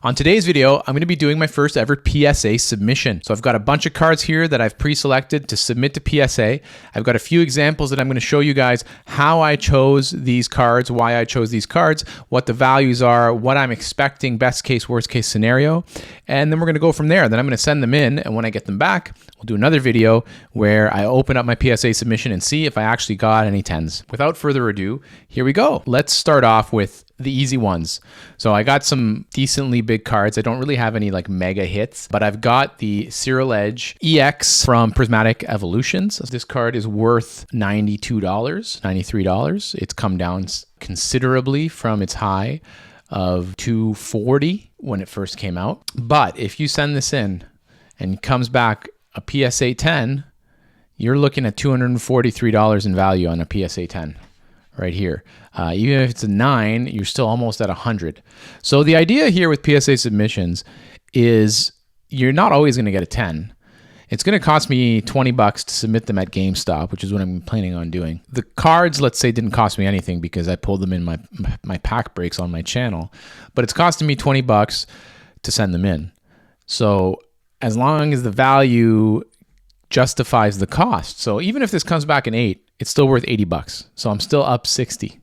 On today's video, I'm going to be doing my first ever PSA submission. So I've got a bunch of cards here that I've pre-selected to submit to PSA. I've got a few examples that I'm going to show you guys how I chose these cards, why I chose these cards, what the values are, what I'm expecting, best case, worst case scenario. And then we're going to go from there. Then I'm going to send them in, and when I get them back, we'll do another video where I open up my PSA submission and see if I actually got any 10s. Without further ado, here we go. Let's start off with the easy ones. So I got some decently big cards. I don't really have any like mega hits, but I've got the Serial Edge EX from Prismatic Evolutions. This card is worth $92, $93. It's come down considerably from its high of $240 when it first came out. But if you send this in and it comes back a PSA 10, you're looking at $243 in value on a PSA 10. Right here. Even if it's a 9, you're still almost at 100. So the idea here with PSA submissions is you're not always going to get a 10. It's going to cost me $20 to submit them at GameStop, which is what I'm planning on doing. The cards, let's say, didn't cost me anything because I pulled them in my pack breaks on my channel, but it's costing me $20 to send them in. So as long as the value justifies the cost. So even if this comes back an 8, it's still worth $80. So I'm still up 60.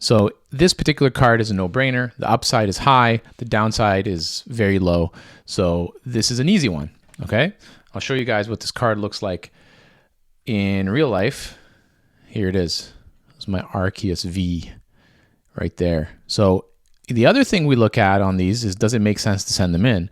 So this particular card is a no-brainer. The upside is high. The downside is very low. So this is an easy one, okay? I'll show you guys what this card looks like in real life. Here it is. This is my Arceus V right there. So the other thing we look at on these is, does it make sense to send them in?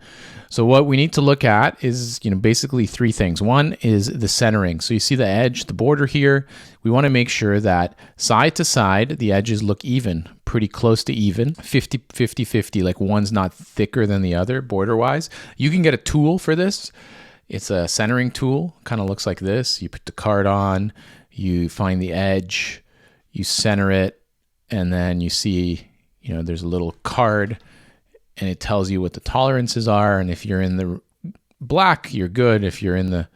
So what we need to look at is, basically three things. One is the centering. So you see the edge, the border here. We want to make sure that side to side, the edges look even, pretty close to even, 50-50, like one's not thicker than the other border-wise. You can get a tool for this. It's a centering tool, kind of looks like this. You put the card on, you find the edge, you center it, and then you see, there's a little card and it tells you what the tolerances are. And if you're in the black, you're good. If you're in the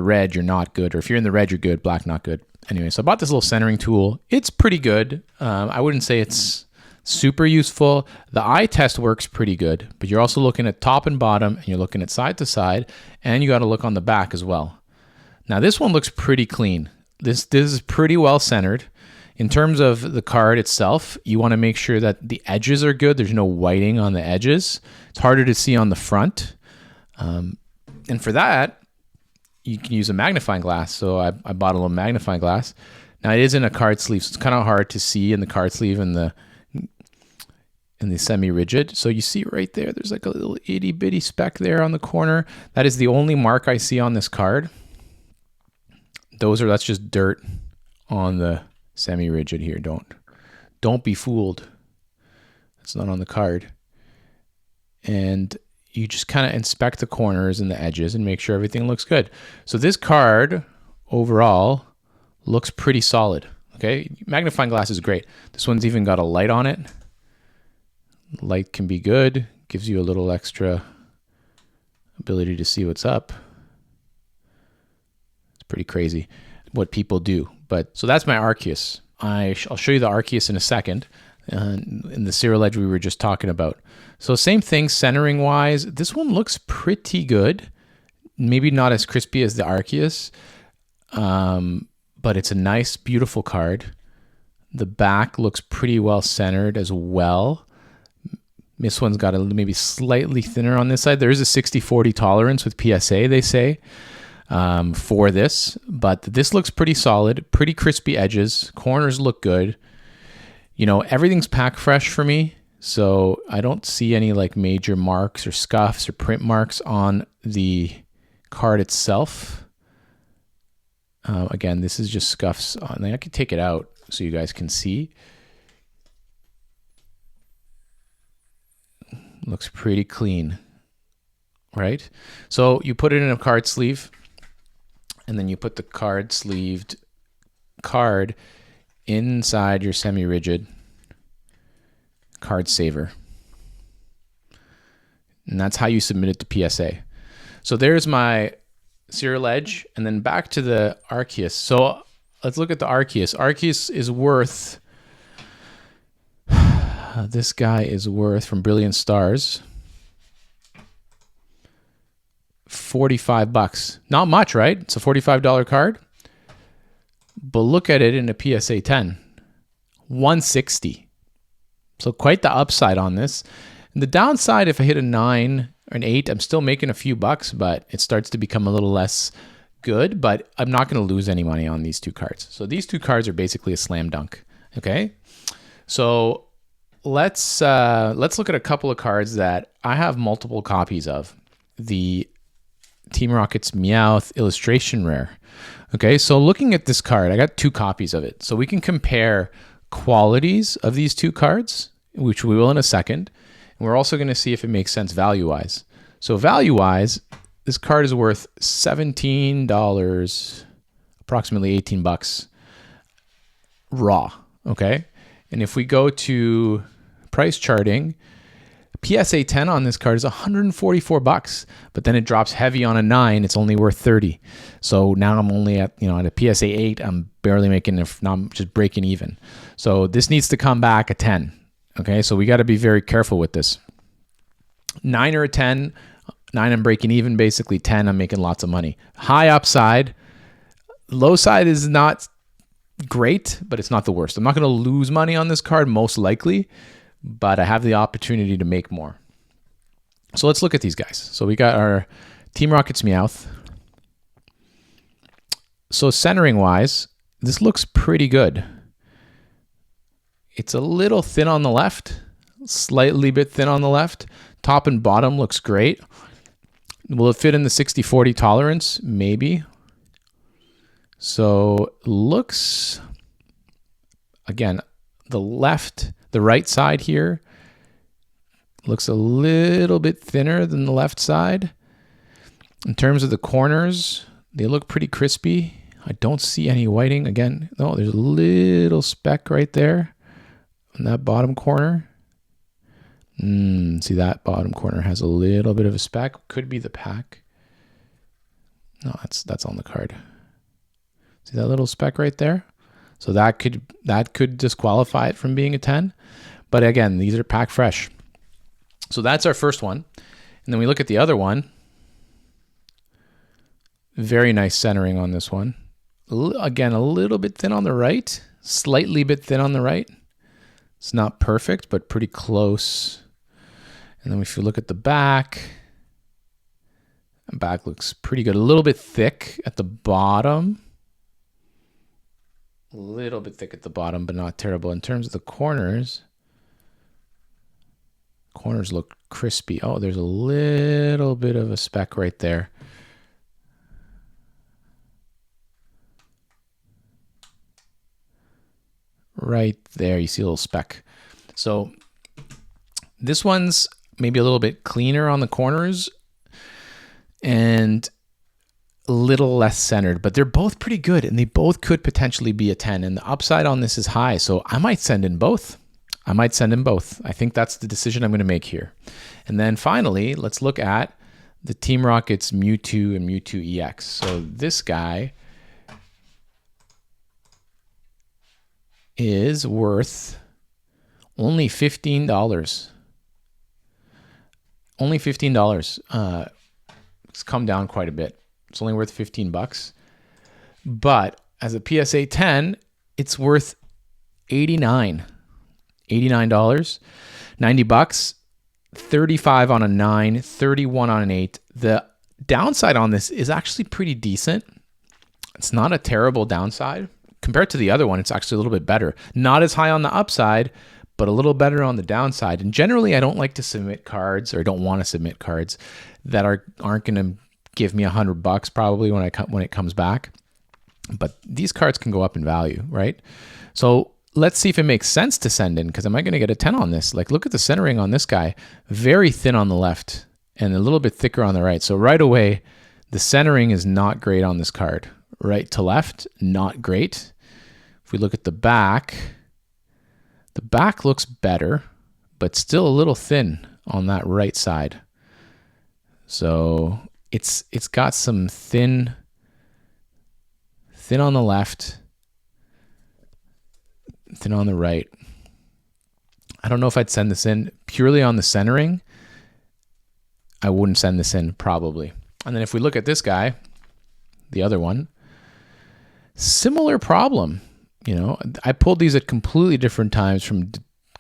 red, you're not good. Or if you're in the red, you're good. Black, not good. Anyway, so I bought this little centering tool. It's pretty good. I wouldn't say it's super useful. The eye test works pretty good, but you're also looking at top and bottom, and you're looking at side to side, and you got to look on the back as well. Now this one looks pretty clean. This is pretty well centered. In terms of the card itself, you want to make sure that the edges are good. There's no whiting on the edges. It's harder to see on the front. And for that, you can use a magnifying glass. So I bought a little magnifying glass. Now it is in a card sleeve, so it's kind of hard to see in the card sleeve and the semi-rigid. So you see right there, there's like a little itty bitty speck there on the corner. That is the only mark I see on this card. That's just dirt on the semi-rigid here. Don't be fooled. It's not on the card. And you just kind of inspect the corners and the edges and make sure everything looks good. So this card overall looks pretty solid. Okay, magnifying glass is great. This one's even got a light on it. Light can be good, gives you a little extra ability to see what's up. It's pretty crazy what people do. But so that's my Arceus. I'll show you the Arceus in a second, in the Serial Edge we were just talking about. So same thing, centering wise, this one looks pretty good. Maybe not as crispy as the Arceus, but it's a nice, beautiful card. The back looks pretty well centered as well. This one's got a maybe slightly thinner on this side. There is a 60-40 tolerance with PSA, they say. For this, but this looks pretty solid, pretty crispy edges. Corners look good. Everything's pack fresh for me, so I don't see any like major marks or scuffs or print marks on the card itself. Again, this is just scuffs on. I could take it out so you guys can see. Looks pretty clean, right? So you put it in a card sleeve, and then you put the card sleeved card inside your semi-rigid card saver. And that's how you submit it to PSA. So there's my Serial Edge, and then back to the Arceus. So let's look at the Arceus. Arceus is worth, this guy is worth, from Brilliant Stars, 45 bucks. Not much, right? It's a $45 card. But look at it in a PSA 10. 160. So quite the upside on this. And the downside, if I hit a 9 or an 8, I'm still making a few bucks, but it starts to become a little less good. But I'm not going to lose any money on these two cards. So these two cards are basically a slam dunk. Okay. So let's look at a couple of cards that I have multiple copies of. The Team Rocket's Meowth illustration rare. Okay, so looking at this card, I got 2 copies of it. So we can compare qualities of these 2 cards, which we will in a second. And we're also going to see if it makes sense value-wise. So value-wise, this card is worth $17, approximately 18 bucks raw, okay? And if we go to price charting, PSA 10 on this card is 144 bucks, but then it drops heavy on a 9. It's only worth 30. So now I'm only at, at a PSA 8. I'm barely making, if not just breaking even. So this needs to come back a 10. Okay. So we got to be very careful with this. 9 or a 10, 9, I'm breaking even. Basically 10, I'm making lots of money. High upside, low side is not great, but it's not the worst. I'm not going to lose money on this card, most likely, but I have the opportunity to make more. So let's look at these guys. So we got our Team Rocket's Meowth. So centering wise, this looks pretty good. It's a little thin on the left, slightly bit thin on the left. Top and bottom looks great. Will it fit in the 60-40 tolerance? Maybe. So looks, again, the right side here looks a little bit thinner than the left side. In terms of the corners, they look pretty crispy. I don't see any whiting. Again, no, there's a little speck right there on that bottom corner. See, that bottom corner has a little bit of a speck. Could be the pack. No, that's on the card. See that little speck right there? So that could disqualify it from being a 10. But again, these are pack fresh. So that's our first one. And then we look at the other one. Very nice centering on this one. Again, a little bit thin on the right. Slightly bit thin on the right. It's not perfect, but pretty close. And then if you look at the back looks pretty good. A little bit thick at the bottom. A little bit thick at the bottom, but not terrible. In terms of the corners look crispy. Oh, there's a little bit of a speck right there. Right there, you see a little speck. So this one's maybe a little bit cleaner on the corners and a little less centered, but they're both pretty good and they both could potentially be a 10. And the upside on this is high, so I might send in both. I think that's the decision I'm going to make here. And then finally, let's look at the Team Rocket's Mewtwo and Mewtwo EX. So this guy is worth only $15. Only $15. It's come down quite a bit. It's only worth 15 bucks. But as a PSA 10, it's worth $89. $89. 90 bucks. 35 on a 9, 31 on an 8. The downside on this is actually pretty decent. It's not a terrible downside. Compared to the other one, it's actually a little bit better. Not as high on the upside, but a little better on the downside. And generally, I don't like to submit cards, or don't want to submit cards that aren't going to give me $100 probably when it comes back. But these cards can go up in value, right? So let's see if it makes sense to send in, because am I going to get a 10 on this? Like, look at the centering on this guy. Very thin on the left and a little bit thicker on the right. So right away, the centering is not great on this card. Right to left, not great. If we look at the back looks better, but still a little thin on that right side. So it's got some thin on the left, thin on the right. I don't know if I'd send this in purely on the centering. I wouldn't send this in probably. And then if we look at this guy, the other one, similar problem. You know, I pulled these at completely different times from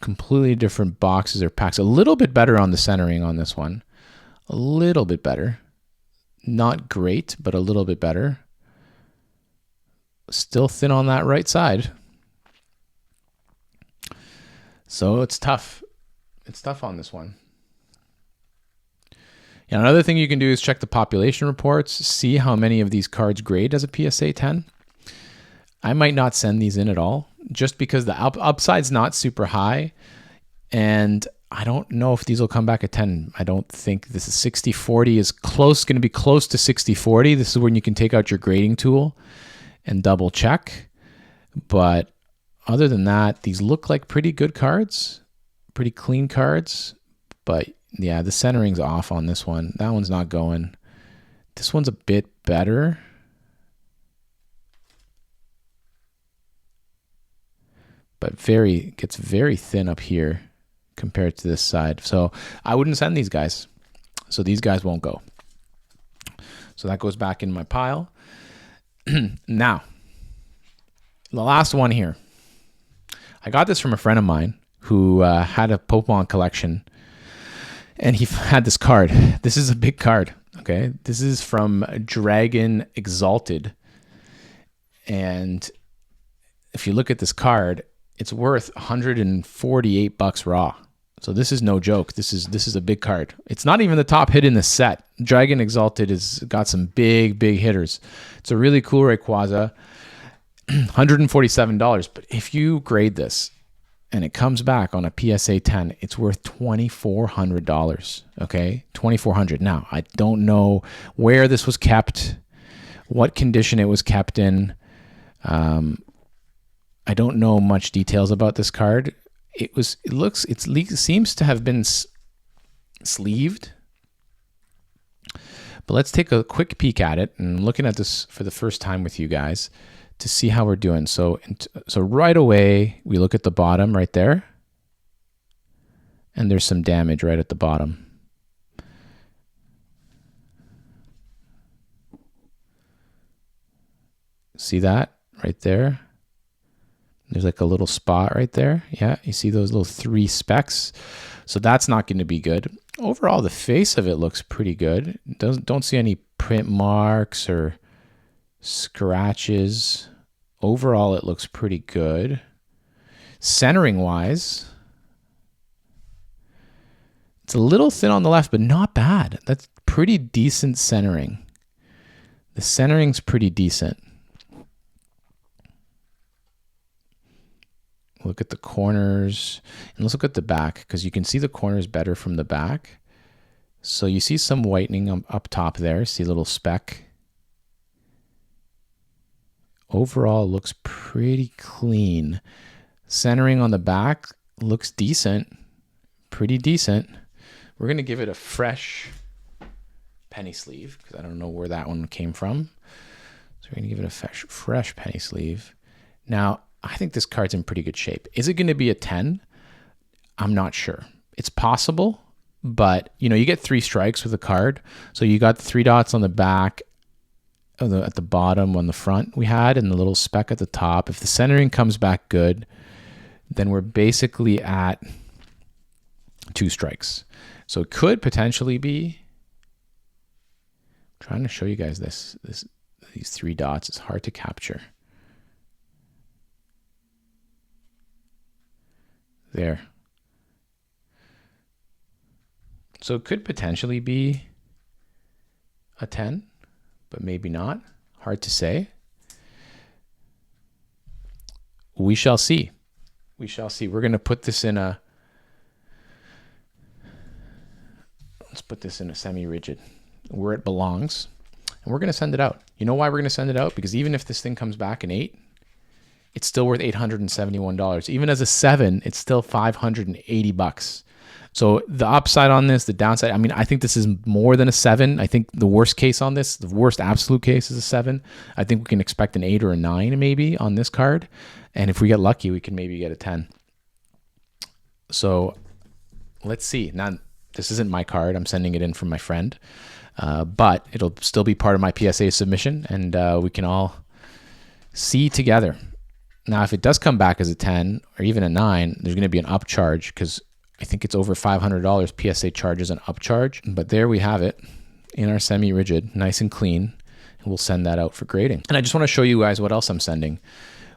completely different boxes or packs. A little bit better on the centering on this one. A little bit better. Not great, but a little bit better. Still thin on that right side. So it's tough. It's tough on this one. And another thing you can do is check the population reports, see how many of these cards grade as a PSA 10. I might not send these in at all, just because the upside's not super high, and I don't know if these will come back at 10. I don't think this is 60-40 is close, going to be close to 60-40. This is when you can take out your grading tool and double check. But other than that, these look like pretty good cards, pretty clean cards. But yeah, the centering's off on this one. That one's not going. This one's a bit better. But gets very thin up here compared to this side. So I wouldn't send these guys. So these guys won't go. So that goes back in my pile. Now, the last one here. I got this from a friend of mine who had a Pokemon collection, and he had this card. This is a big card, okay? This is from Dragon Exalted. And if you look at this card, it's worth $148 raw. So this is no joke. This is a big card. It's not even the top hit in the set. Dragon Exalted has got some big hitters. It's a really cool Rayquaza. $147. But if you grade this and it comes back on a PSA 10, it's worth $2,400. Okay, $2,400. Now I don't know where this was kept, what condition it was kept in. I don't know much details about this card. It seems to have been sleeved. But let's take a quick peek at it, and looking at this for the first time with you guys to see how we're doing. So right away, we look at the bottom right there, and there's some damage right at the bottom. See that right there? There's like a little spot right there. Yeah, you see those little 3 specks. So that's not going to be good. Overall, the face of it looks pretty good. Don't see any print marks or scratches. Overall, it looks pretty good. Centering wise, it's a little thin on the left, but not bad. That's pretty decent centering. The centering's pretty decent. Look at the corners, and let's look at the back, because you can see the corners better from the back. So you see some whitening up top there. See a little speck. Overall, it looks pretty clean. Centering on the back looks decent, pretty decent. We're going to give it a fresh penny sleeve, because I don't know where that one came from. So we're going to give it a fresh penny sleeve. Now, I think this card's in pretty good shape. Is it going to be a 10? I'm not sure. It's possible, but you get 3 strikes with a card. So you got the 3 dots on the back, at the bottom, on the front we had, and the little speck at the top. If the centering comes back good, then we're basically at 2 strikes. So it could potentially be, I'm trying to show you guys these 3 dots. It's hard to capture. There. So it could potentially be a 10, but maybe not. Hard to say. We shall see. We shall see. We're going to put this in let's put this in a semi-rigid where it belongs, and we're going to send it out. You know why we're going to send it out? Because even if this thing comes back an 8, it's still worth $871. Even as a 7, it's still $580. So the upside on this, the downside, I mean, I think this is more than a 7. I think the worst case on this, the worst absolute case is a 7. I think we can expect an 8 or a 9 maybe on this card. And if we get lucky, we can maybe get a 10. So let's see. Now, This isn't my card. I'm sending it in from my friend. But it'll still be part of my PSA submission, and we can all see together. Now, if it does come back as a 10 or even a 9, there's going to be an upcharge because I think it's over $500. PSA charges an upcharge. But there we have it in our semi-rigid, nice and clean. And we'll send that out for grading. And I just want to show you guys what else I'm sending.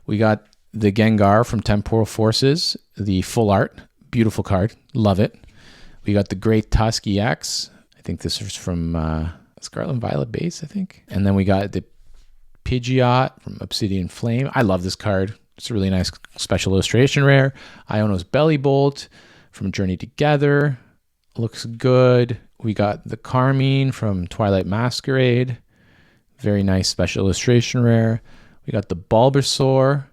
We got the Gengar from Temporal Forces, the full art. Beautiful card. Love it. We got the Great Tusk EX. I think this is from Scarlet and Violet base, I think. And then we got the Pidgeot from Obsidian Flame. I love this card. It's a really nice special illustration rare. Iono's Belly Bolt from Journey Together. Looks good. We got the Carmine from Twilight Masquerade. Very nice special illustration rare. We got the Bulbasaur,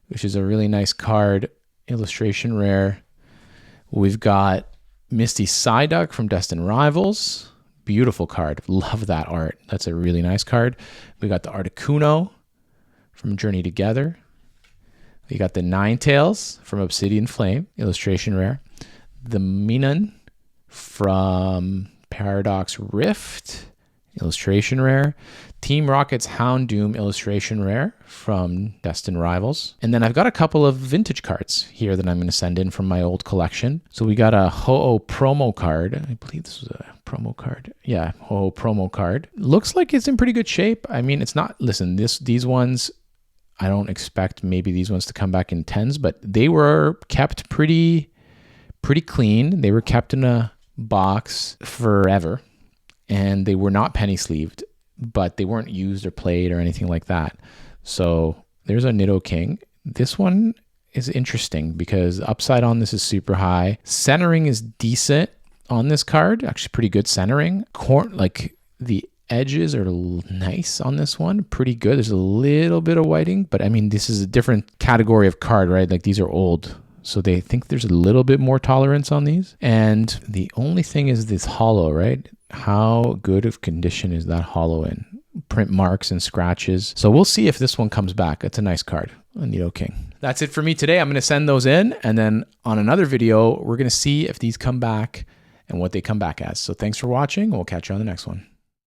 which is a really nice card, illustration rare. We've got Misty Psyduck from Destined Rivals. Beautiful card. Love that art. That's a really nice card. We got the Articuno from Journey Together. We got the Ninetales from Obsidian Flame, illustration rare. The Minun from Paradox Rift, illustration rare. Team Rocket's Houndoom, illustration rare from Destined Rivals. And then I've got a couple of vintage cards here that I'm going to send in from my old collection. So we got a Ho-Oh promo card. I believe this was a promo card. Yeah, Ho-Oh promo card. Looks like it's in pretty good shape. I mean, it's not, listen, these ones, I don't expect maybe these ones to come back in 10s, but they were kept pretty clean. They were kept in a box forever, and they were not penny sleeved, but they weren't used or played or anything like that. So there's a Nidoking. This one is interesting because upside on this is super high. Centering is decent on this card, actually pretty good centering. Like the edges are nice on this one, pretty good. There's a little bit of whiting, but I mean, this is a different category of card, right? Like these are old, so they think there's a little bit more tolerance on these. And the only thing is this hollow, right? How good of condition is that hollow in? Print marks and scratches. So we'll see if this one comes back. It's a nice card, a Nidoking. That's it for me today. I'm going to send those in, and then on another video, we're going to see if these come back and what they come back as. So thanks for watching. We'll catch you on the next one.